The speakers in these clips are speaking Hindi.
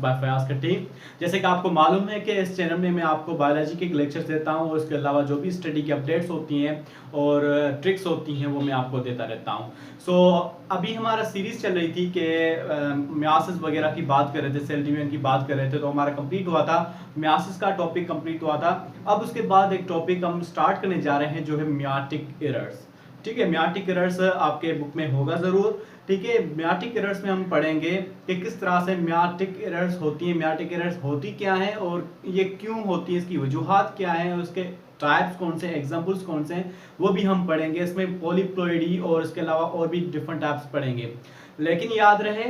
बाय फयाज का टीम। जैसे कि आपको मालूम है कि इस चैनल में मैं आपको बायोलॉजी के लेक्चर्स देता हूं और इसके अलावा जो भी स्टडी की अपडेट्स होती हैं और ट्रिक्स होती हैं वो मैं आपको देता रहता हूं। सो अभी हमारा सीरीज चल रही थी कि मियासिस वगैरह की बात कर रहे थे, सेल डिवीजन की बात कर रहे थे, तो हमारा कंप्लीट हुआ था, मियासिस का टॉपिक कंप्लीट हुआ था। अब उसके बाद एक टॉपिक हम स्टार्ट करने जा रहे हैं जो है मियाटिक एरर्स। ठीक है, मियाटिक एरर्स आपके बुक में होगा जरूर। ठीक है, मियाटिक एरर्स में हम पढ़ेंगे कि किस तरह से मियाटिक एरर्स होती हैं, मियाटिक एरर्स होती क्या है और ये क्यों होती है, इसकी वजूहात क्या है, उसके टाइप्स कौन से, एग्जांपल्स कौन से हैं, वो भी हम पढ़ेंगे। इसमें पॉलीप्लॉइडी और इसके अलावा और भी डिफरेंट टाइप्स पढ़ेंगे। लेकिन याद रहे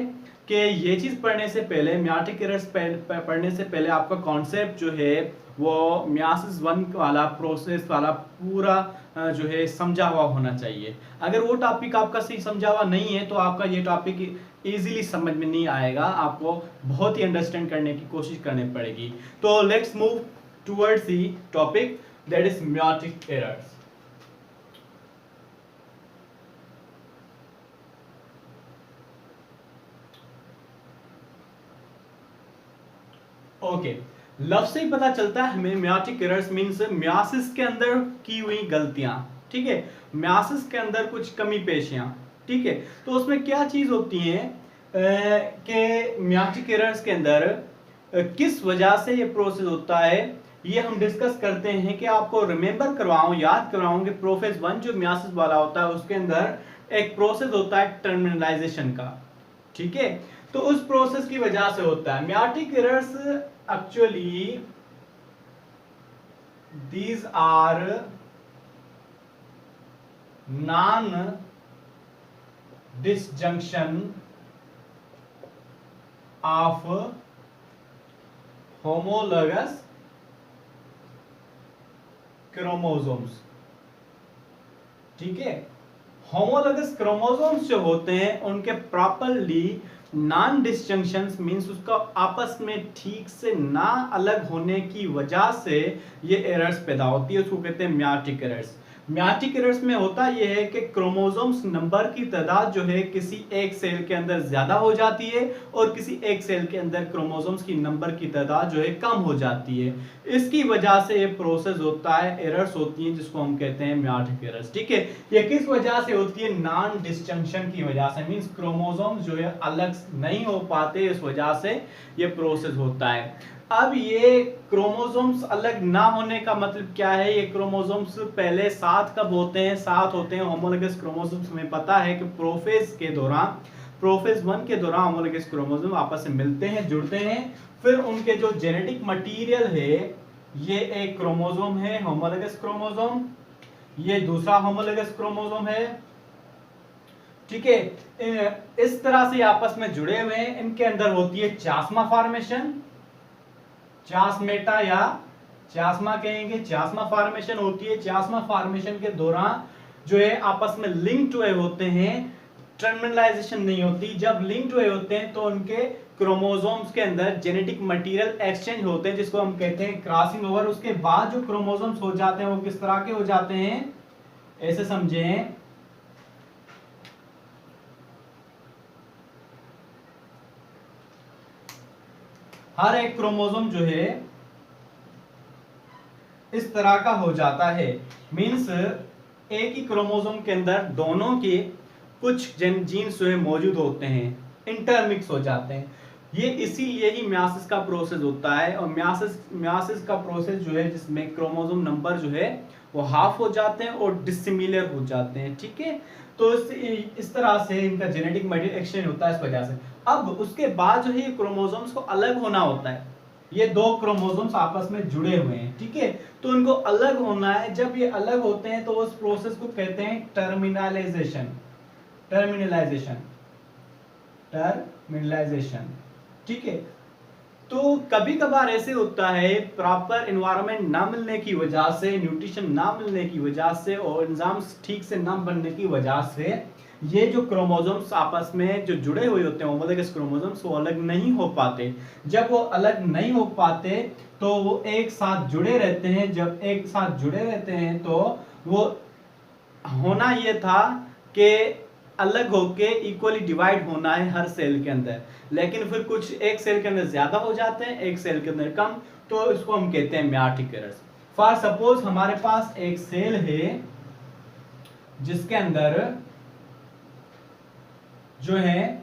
कि ये चीज़ पढ़ने से पहले, मियाटिक एरर्स पढ़ने से पहले आपका कॉन्सेप्ट जो है वो मियासिस 1 वाला प्रोसेस वाला पूरा जो है समझा हुआ होना चाहिए। अगर वो टॉपिक आपका सही समझा हुआ नहीं है तो आपका ये टॉपिक इजीली समझ में नहीं आएगा, आपको बहुत ही अंडरस्टैंड करने की कोशिश करनी पड़ेगी। तो let's move towards the topic that is meiotic errors. Okay, लफ्ज से ही पता चलता है हमें मियाटिक एरर्स मींस मियासिस के अंदर की हुई गलतियां। ठीक है, मियासिस के अंदर कुछ कमी पेशियां। ठीक है, तो उसमें क्या चीज होती है कि मियाटिक एरर्स के अंदर किस वजह से ये प्रोसेस होता है, ये हम डिस्कस करते हैं। कि आपको रिमेंबर करवाऊं, याद करवाऊं कि प्रोसेस 1 जो मियासिस वाला होता है उसके अंदर एक प्रोसेस होता है टर्मिनलाइजेशन का। ठीक है, तो उस प्रोसेस की वजह से होता है meiotic errors. Actually these are non disjunction of homologous chromosomes. ठीक है, होमोलॉगस क्रोमोसोम्स जो होते हैं उनके प्रॉपरली नॉन डिस्जंक्शंस मींस उसका आपस में ठीक से ना अलग होने की वजह से ये एरर्स पैदा होती है, उसको कहते हैं मियाटिक एरर्स। मियाटिक एरर्स में होता यह है कि क्रोमोसोम्स नंबर की तादाद जो है किसी एक सेल के अंदर ज्यादा हो जाती है और किसी एक सेल के अंदर क्रोमोसोम्स की नंबर की तादाद जो है कम हो जाती है। इसकी वजह से ये प्रोसेस होता है, एरर्स होती हैं जिसको हम कहते हैं मियाटिक एरर्स। ठीक है, ये किस वजह से होती है, नॉन डिस्जंक्शन की वजह से, मींस क्रोमोसोम्स जो है अलग नहीं हो पाते, इस वजह से ये प्रोसेस होता है। अब ये क्रोमोसोम्स अलग ना होने का मतलब क्या है, ये क्रोमोसोम्स पहले साथ कब होते हैं, साथ होते हैं होमोलॉगस क्रोमोसोम्स। हमें पता है कि प्रोफेज के दौरान, प्रोफेज 1 के दौरान होमोलॉगस क्रोमोसोम आपस में मिलते हैं, जुड़ते हैं, फिर उनके जो जेनेटिक मटेरियल है, ये एक क्रोमोसोम है होमोलॉगस क्रोमोसोम, ये दूसरा होमोलॉगस क्रोमोसोम है। ठीक है, इस तरह से आपस में जुड़े हुए हैं। इनके अंदर होती है चास्मा फॉर्मेशन, चास्मेटा या चास्मा कहेंगे, चास्मा फॉर्मेशन होती है। चास्मा फॉर्मेशन के दौरान जो है आपस में लिंक्ड हुए होते हैं, टर्मिनलाइजेशन नहीं होती। जब लिंक्ड हुए होते हैं तो उनके क्रोमोसोम्स के अंदर जेनेटिक मटेरियल एक्सचेंज होते हैं जिसको हम कहते हैं क्रॉसिंग ओवर। उसके बाद जो क्रोमोसोम्स हो जाते हैं वो किस तरह के हो जाते हैं, ऐसे समझें, हर एक क्रोमोसोम जो है इस तरह का हो जाता है। मींस एक ही क्रोमोसोम के अंदर दोनों के कुछ जीन्स जो है मौजूद होते हैं, इंटरमिक्स हो जाते हैं। ये इसीलिए ही मियासिस का प्रोसेस होता है। और मियासिस का प्रोसेस जो है जिसमें क्रोमोसोम नंबर जो है वो हाफ हो जाते हैं और डिसिमिलर हो जाते हैं। ठीक है, तो इस तरह से इनका जेनेटिक मटेरियल एक्सचेंज होता है इस वजह से। अब उसके बाद जो है ये क्रोमोसोम्स को अलग होना होता है। ये दो क्रोमोसोम्स आपस में जुड़े हुए हैं, ठीक है, तो उनको अलग होना है। जब ये अलग होते हैं तो उस प्रोसेस को कहते हैं टर्मिनलाइजेशन। Terminalisation, terminalisation. ठीक है, तो कभी कभार ऐसे होता है प्रॉपर एनवायरनमेंट ना मिलने की वजह से, न्यूट्रिशन ना मिलने की वजह से और एंजाइम्स ठीक से ना बनने की वजह से ये जो क्रोमोसोम्स आपस में जो जुड़े हुए होते हैं होमोलॉगस क्रोमोसोम्स, वो अलग नहीं हो पाते। जब वो अलग नहीं हो पाते तो वो एक साथ जुड़े रहते हैं। जब एक साथ जुड़े रहते हैं तो वो होना ये था कि अलग होके इक्वली डिवाइड होना है हर सेल के अंदर, लेकिन फिर कुछ एक सेल के अंदर ज्यादा हो जाते हैं, एक सेल के अंदर कम, तो इसको हम कहते हैं म्याटिक एरर्स। फॉर सपोज हमारे पास एक सेल है जिसके अंदर जो है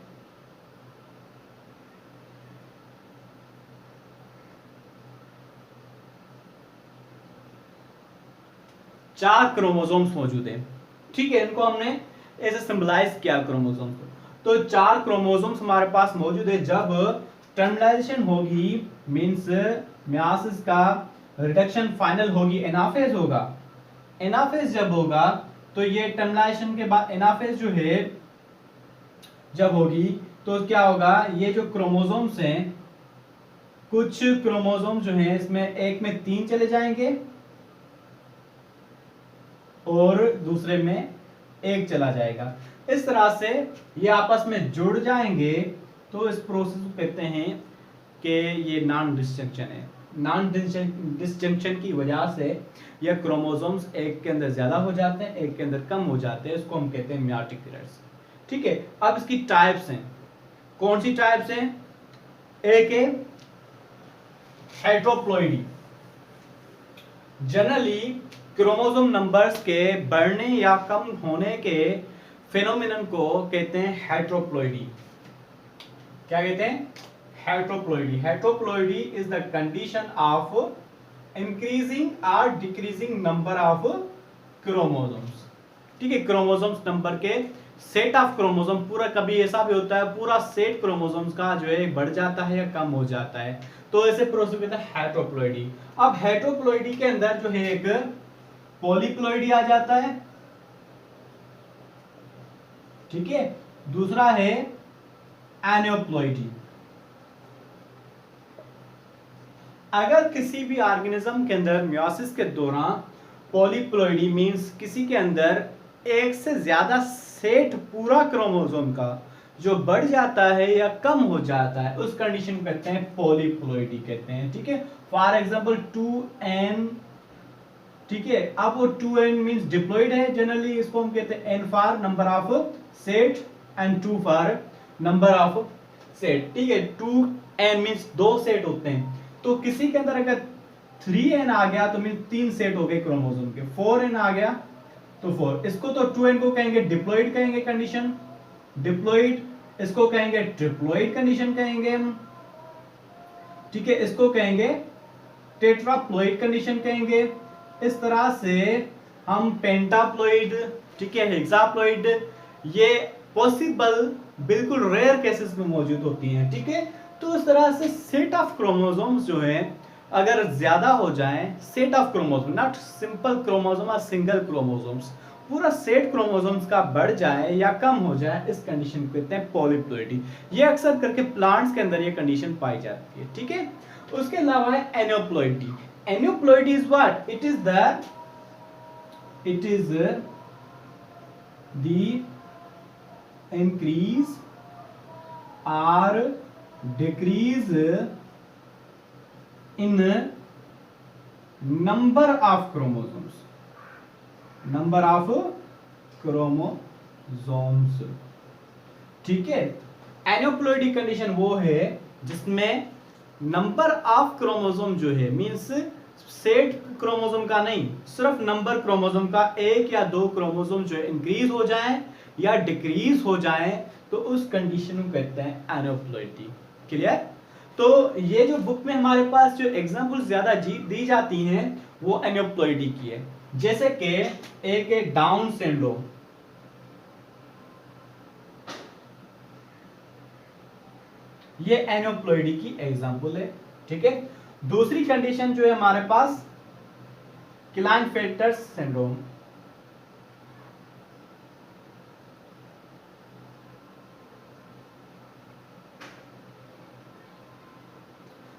चार क्रोमोसोम्स मौजूद हैं, ठीक है, इनको हमने ऐसे सिंबलाइज किया क्रोमोसोम को। तो चार क्रोमोसोम्स हमारे पास मौजूद है। जब टर्मिनेशन होगी मींस मियोसिस का रिडक्शन फाइनल होगी, एनाफेज होगा। एनाफेज जब होगा तो ये टर्मिनेशन के बाद एनाफेज जो है जब होगी तो क्या होगा, ये जो क्रोमोसोम्स हैं, कुछ क्रोमोसोम जो हैं इसमें एक में 3 चले जाएंगे और दूसरे में 1 चला जाएगा। इस तरह से ये आपस में जुड़ जाएंगे, तो इस प्रोसेस को कहते हैं कि ये नॉन डिस्जंक्शन है। नॉन डिस्जंक्शन की वजह से ये क्रोमोसोम्स एक के अंदर ज्यादा हो जाते हैं, एक के अंदर कम हो जाते हैं, इसको हम कहते हैं म्याटिक एरर्स, ठीक है। अब इसकी टाइप्स हैं, कौन सी टाइप्स हैं? एक है हेट्रोप्लॉइडी। जनरली क्रोमोसोम नंबर्स के बढ़ने या कम होने के फेनोमेनन को कहते हैं हेट्रोप्लॉइडी। क्या कहते हैं? Heteroploidy. Heteroploidy is the condition of increasing और डिक्रीजिंग नंबर ऑफ क्रोमोसोम्स, ठीक है। क्रोमोसोम्स नंबर के सेट ऑफ क्रोमोसोम, पूरा कभी ऐसा भी होता है पूरा सेट क्रोमोसोम्स का जो है बढ़ जाता है या कम हो जाता है, तो ऐसे प्रोसेस कहते हैं हेट्रोप्लॉइडी। अब हेट्रोप्लॉइडी के अंदर जो है एक पॉलीप्लॉइडी आ जाता है, ठीक है। दूसरा है एनियोप्लॉइडी। अगर किसी भी ऑर्गेनिज्म के अंदर मियोसिस के दौरान पॉलीप्लॉइडी मींस किसी के अंदर एक से ज्यादा सेट पूरा क्रोमोसोम का जो बढ़ जाता है या कम हो जाता है, उस कंडीशन को कहते हैं पॉलीप्लॉइडी कहते हैं, ठीक है। फॉर एग्जांपल 2n, ठीक है। अब वो 2n मींस डिप्लॉइड है, जनरली इसको हम कहते हैं n for number of set and 2 for number of set, ठीक है। 2n मींस 2 सेट होते हैं, तो किसी के अंदर अगर 3n आ गया तो मींस 3 सेट हो गए क्रोमोसोम के। 4n आ गया तो 4, इसको तो 2n को कहेंगे डिप्लॉइड कहेंगे कंडीशन, डिप्लॉइड। इसको कहेंगे ट्रिप्लॉइड कंडीशन कहेंगे हम, ठीक है। इसको कहेंगे टेट्राप्लॉइड कंडीशन कहेंगे। इस तरह से हम पेंटाप्लॉइड, ठीक है, हेक्साप्लॉइड, ये पॉसिबल बिल्कुल रेयर केसेस में मौजूद होती हैं, ठीक है। तो इस तरह से सेट ऑफ क्रोमोसोम्स जो है अगर ज्यादा हो जाएं, set of chromosome, not simple chromosome और सिंगल क्रोमोसोम्स, पूरा सेट क्रोमोसोम्स का बढ़ जाए या कम हो जाए, इस कंडीशन को कहते हैं पॉलीप्लॉइडी। ये अक्सर करके प्लांट्स के अंदर ये कंडीशन पाई जाती है, ठीक है। उसके अलावा है aneuploidy. Aneuploidy is what? It is the increase or decrease in number of chromosomes, number of chromosomes, ठीक है। एनियोप्लॉइडी कंडीशन वो है जिसमें नंबर ऑफ क्रोमोसोम जो है मींस सेट क्रोमोसोम का नहीं, सिर्फ नंबर क्रोमोसोम का 1 या 2 क्रोमोसोम जो है इंक्रीज हो जाए या डिक्रीज हो जाए, तो उस कंडीशन को कहते हैं एनियोप्लॉइडी। क्लियर? तो ये जो बुक में हमारे पास जो एग्जांपल्स ज्यादा दी जाती हैं वो एनियोप्लॉइडी की है, जैसे कि एक डाउन सिंड्रोम, ये एनियोप्लॉइडी की एग्जांपल है, ठीक है। दूसरी कंडीशन जो है हमारे पास क्लाइनफेल्टर सिंड्रोम,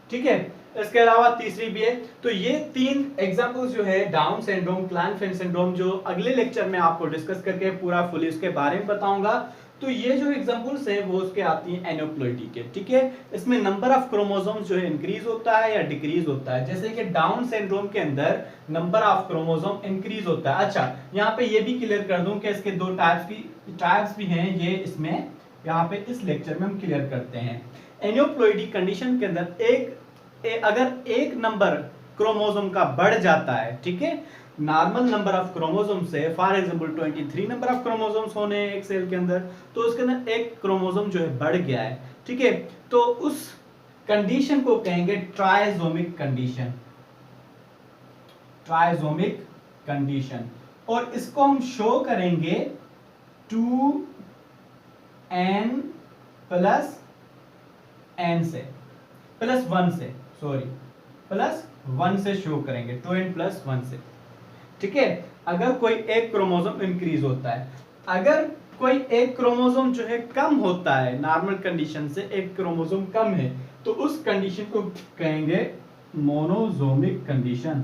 ठीक है। इसके अलावा तीसरी भी है। तो ये 3 एग्जांपल्स जो है डाउन सिंड्रोम, क्लाइनफेल्टर सिंड्रोम, जो अगले लेक्चर में आपको डिस्कस करके पूरा फुली उसके बारे में बताऊंगा। तो ये जो एग्जांपल्स है वो उसके आती हैं एनियोप्लॉइडी के, ठीक है। इसमें नंबर ऑफ क्रोमोसोम्स जो है इंक्रीज होता है या डिक्रीज होता है, जैसे कि डाउन सिंड्रोम के अंदर नंबर ऑफ क्रोमोसोम इंक्रीज होता है। अच्छा, यहाँ पे ये भी क्लियर कर दूं कि इसके दो टाइप्स भी हैं, ये इसमें यहाँ पे इस लेक्चर में हम क्लियर करते हैं। एनियोप्लॉइडी कंडीशन के अंदर अगर एक नंबर क्रोमोसोम का बढ़ जाता है, ठीक है, नॉर्मल नंबर ऑफ क्रोमोसोम से for example 23 number of chromosomes होने एक सेल के अंदर, तो उसके अंदर एक क्रोमोसोम जो है बढ़ गया है, ठीक है, तो उस कंडीशन को कहेंगे ट्राइसोमिक कंडीशन, ट्राइसोमिक कंडीशन। और इसको हम शो करेंगे 2n प्लस n से प्लस 1 से, सॉरी प्लस 1 से शो करेंगे, 2n प्लस 1 से, ठीक है। अगर कोई एक क्रोमोसोम इंक्रीज होता है, अगर कोई एक क्रोमोसोम जो है कम होता है, नॉर्मल कंडीशन से एक क्रोमोसोम कम है, तो उस कंडीशन को कहेंगे मोनोसोमिक कंडीशन,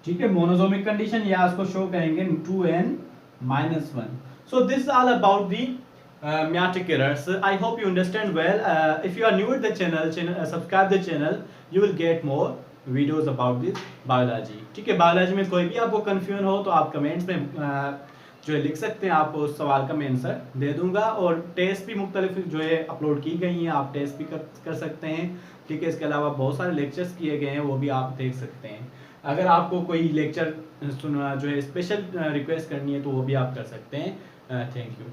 ठीक है, मोनोसोमिक कंडीशन, या इसको शो करेंगे 2n minus 1. So this is all about the meiotic errors. I hope you understand well. If you are new at the channel, subscribe the channel. You will get more videos about this biology. ठीक है, बायोलॉजी में कोई भी आपको कंफ्यूजन हो तो आप कमेंट्स में जो है लिख सकते हैं, आप उस सवाल का मैं आंसर दे दूंगा। और टेस्ट भी मुख्तलिफ जो है अपलोड की गई हैं, आप टेस्ट भी कर सकते हैं, ठीक है। इसके अलावा बहुत सारे लेक्चर्स किए गए हैं, वो भी आप देख सकते हैं। अगर आपको कोई लेक्चर सुनना जो है स्पेशल रिक्वेस्ट करनी है तो वो भी आप कर सकते हैं। Thank you.